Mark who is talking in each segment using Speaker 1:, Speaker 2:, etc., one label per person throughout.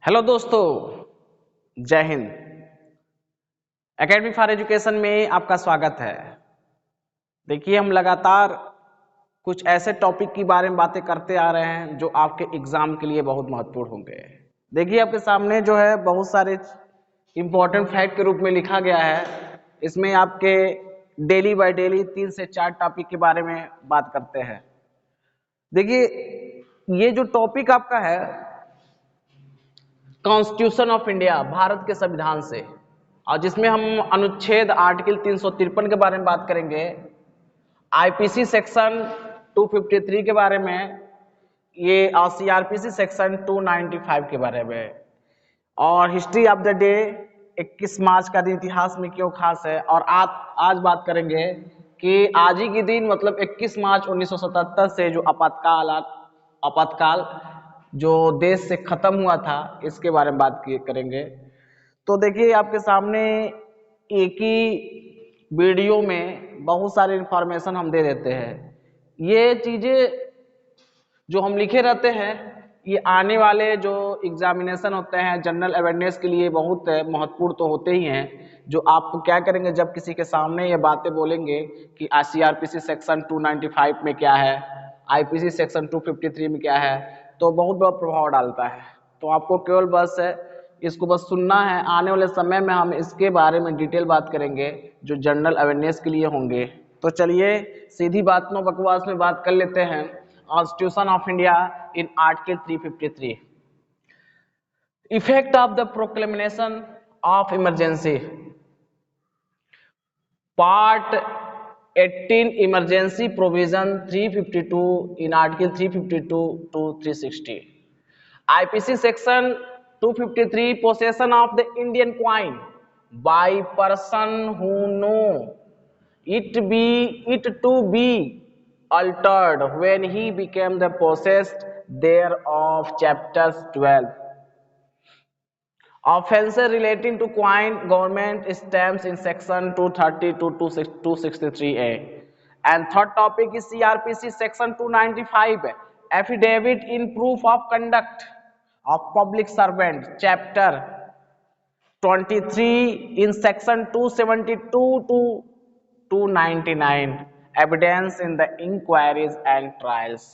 Speaker 1: Hello दोस्तों, जय Hind. Academy for education में आपका स्वागत है। देखिए, हम लगातार कुछ ऐसे टॉपिक के बारे में बातें करते आ रहे हैं जो आपके एग्जाम के लिए बहुत महत्वपूर्ण होंगे। देखिए, आपके सामने जो है बहुत सारे इम्पोर्टेंट फैक्ट के रूप में लिखा गया है। इसमें आपके डेली बाय डेली 3 से 4 टॉपिक के बारे में बात करते हैं। देखिए, ये जो टॉपिक आपका है कॉन्स्टिट्यूशन ऑफ इंडिया, भारत के संविधान से, और जिसमें हम अनुच्छेद आर्टिकल 353 के बारे में बात करेंगे, आईपीसी सेक्शन 253 के बारे में, ये और सीआरपीसी सेक्शन 295 के बारे में, और हिस्ट्री ऑफ द डे 21 मार्च का दिन इतिहास में क्यों खास है। और आज बात करेंगे कि आज ही के दिन मतलब 21 मार्च 1977 से जो आपातकाल जो देश से खत्म हुआ था, इसके बारे में बात करेंगे। तो देखिए, आपके सामने एक ही वीडियो में बहुत सारी इंफॉर्मेशन हम दे देते हैं। ये चीजें जो हम लिखे रहते हैं, ये आने वाले जो एग्जामिनेशन होते हैं जनरल अवेयरनेस के लिए बहुत महत्वपूर्ण तो होते ही हैं। जो आप क्या करेंगे, जब किसी के सामने ये बातें बोलेंगे कि सीआरपीसी सेक्शन 295 में क्या है, आईपीसी सेक्शन 253 में क्या है, तो बहुत बड़ा प्रभाव डालता है। तो आपको केवल बस इसको बस सुनना है। आने वाले समय में हम इसके बारे में डिटेल बात करेंगे जो जनरल अवेयरनेस के लिए होंगे। तो चलिए सीधी बात नो बकवास में बात कर लेते हैं। Constitution of India in article 353, effect of the proclamation of emergency, part 18 emergency provision 352 in article 352 to 360, IPC section 253 possession of the Indian coin by person who know it to be altered when he became the possessed thereof, chapters 12, offences relating to coin, government stamps in section 230 to 263A, and third topic is CRPC section 295, affidavit in proof of conduct of public servant, chapter 23 in section 272 to 299, evidence in the inquiries and trials।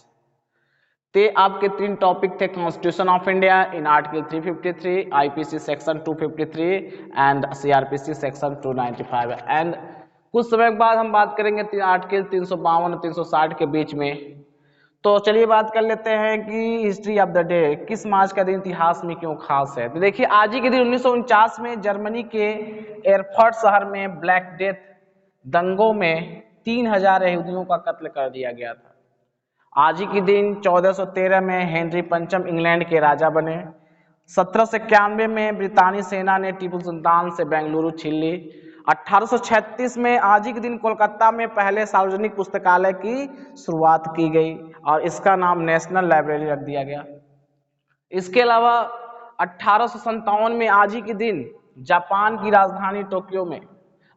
Speaker 1: ते आपके 3 topic थे, constitution of India in article 353, IPC section 253 and CrPC section 295। And कुछ समय के बाद हम बात करेंगे आर्टिकल 352 और 360 के बीच में। तो चलिए बात कर लेते हैं कि हिस्ट्री ऑफ द डे, किस मार्च का दिन इतिहास में क्यों खास है। तो देखिए, आज ही के दिन 1949 में जर्मनी के एरफर्ट शहर में ब्लैक डेथ दंगों में 3000 यहूदियों का कत्ल कर दिया गया था। आज ही के दिन 1413 में हेनरी पंचम इंग्लैंड के राजा बने। 1791 में ब्रितानी सेना ने टीपू सुल्तान से बेंगलुरु छीन ली। 1836 में आज ही के दिन कोलकाता में पहले सार्वजनिक पुस्तकालय की शुरुआत की गई और इसका नाम नेशनल लाइब्रेरी रख दिया गया। इसके अलावा 1857 में आज ही के दिन जापान की राजधानी टोक्यो में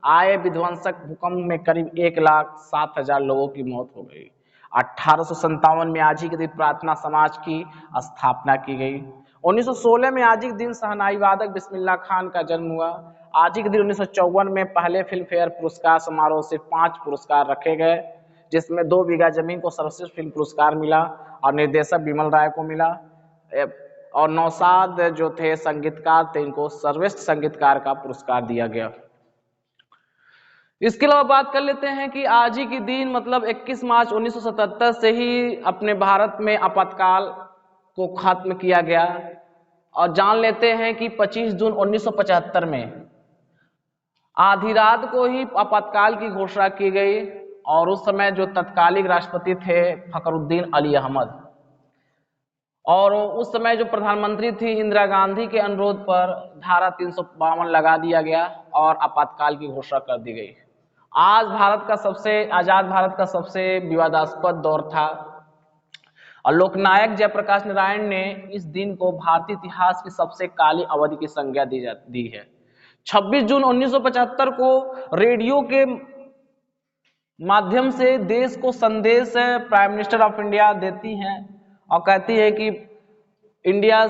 Speaker 1: आए विध्वंसक भूकंप में करीब 1,07,000 लोगों की मौत हो गई। 1857 में आज ही के दिन प्रार्थना समाज की स्थापना की गई। 1916 में आज ही के दिन शहनाई वादक बिस्मिल्लाह खान का जन्म हुआ। आज ही के दिन 1954 में पहले फिल्म फेयर पुरस्कार समारोह से 5 पुरस्कार रखे गए, जिसमें 2 बीघा जमीन को सर्वश्रेष्ठ फिल्म पुरस्कार मिला और निर्देशक बिमल राय को मिला, और नौशाद जो थे संगीतकार थे, इनको सर्वश्रेष्ठ संगीतकार का पुरस्कार दिया गया। इसके अलावा बात कर लेते हैं कि आज ही के दिन मतलब 21 मार्च 1977 से ही अपने भारत में आपातकाल को खत्म किया गया। और जान लेते हैं कि 25 जून 1975 में आधी रात को ही आपातकाल की घोषणा की गई और उस समय जो तत्कालिक राष्ट्रपति थे फखरुद्दीन अली अहमद, और उस समय जो प्रधानमंत्री थी इंदिरा गांधी के अनुरोध पर धारा 352 लगा दिया गया और आपातकाल की घोषणा कर दी गई। आज आजाद भारत का सबसे विवादास्पद दौर था और लोकनायक जयप्रकाश नारायण ने इस दिन को भारतीय इतिहास की सबसे काली अवधि की संज्ञा दी है। 26 जून 1975 को रेडियो के माध्यम से देश को संदेश प्राइम मिनिस्टर ऑफ इंडिया देती हैं और कहती है कि India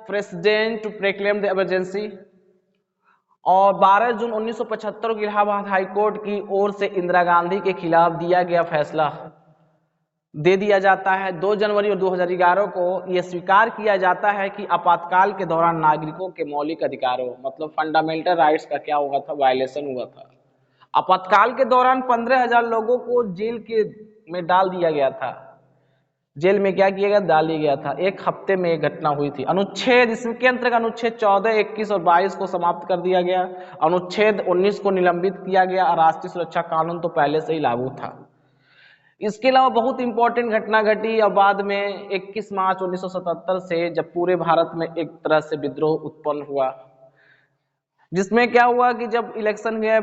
Speaker 1: president to proclaim the emergency. और 12 जून 1975 को इलाहाबाद हाईकोर्ट की ओर से इंदिरा गांधी के खिलाफ दिया गया फैसला दे दिया जाता है। 2 जनवरी और 2011 को यह स्वीकार किया जाता है कि आपातकाल के दौरान नागरिकों के मौलिक अधिकारों मतलब फंडामेंटल राइट्स का क्या हुआ था, वायलेशन हुआ था। आपातकाल के दौरान 15,000 लोगों को जेल के में डाल दिया गया था। जेल में क्या किया गया, डाल दिया गया था। एक हफ्ते में एक घटना हुई थी। अनुच्छेद इसके अंतर्गत अनुच्छेद 14, 21 और 22 को समाप्त कर दिया गया। अनुच्छेद 19 को निलंबित किया गया और राष्ट्रीय सुरक्षा कानून तो पहले से ही लागू था। इसके अलावा बहुत इंपॉर्टेंट घटना घटी और बाद में 21 मार्च 1977 से जब पूरे भारत में एक तरह से विद्रोह उत्पन्न हुआ, जिसमें क्या हुआ कि जब इलेक्शन हुए,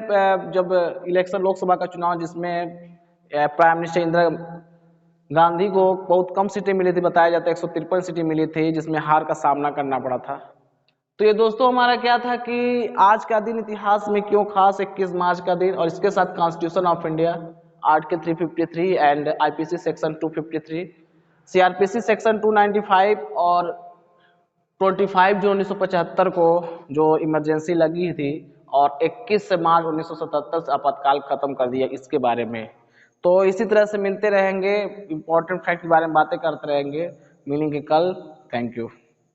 Speaker 1: जब इलेक्शन लोकसभा का चुनाव जिसमें प्राइम मिनिस्टर इंदिरा गांधी को बहुत कम सीटें मिली थी, बताया जाता है 153 सीटें मिली थी, जिसमें हार का सामना करना पड़ा था। तो ये दोस्तों हमारा क्या था कि आज का दिन इतिहास में क्यों खास 21 मार्च का दिन, और इसके साथ constitution of India article 353 and IPC section 253, CrPC section 295 और 25 जून 1975 को जो इमरजेंसी लगी थी और 21 मार्च 1977 से आपातकाल खत्म कर दिया, इसके बारे में। तो इसी तरह से मिलते रहेंगे, इंपॉर्टेंट फैक्ट के बारे में बातें करते रहेंगे। मिलेंगे कल। Thank you.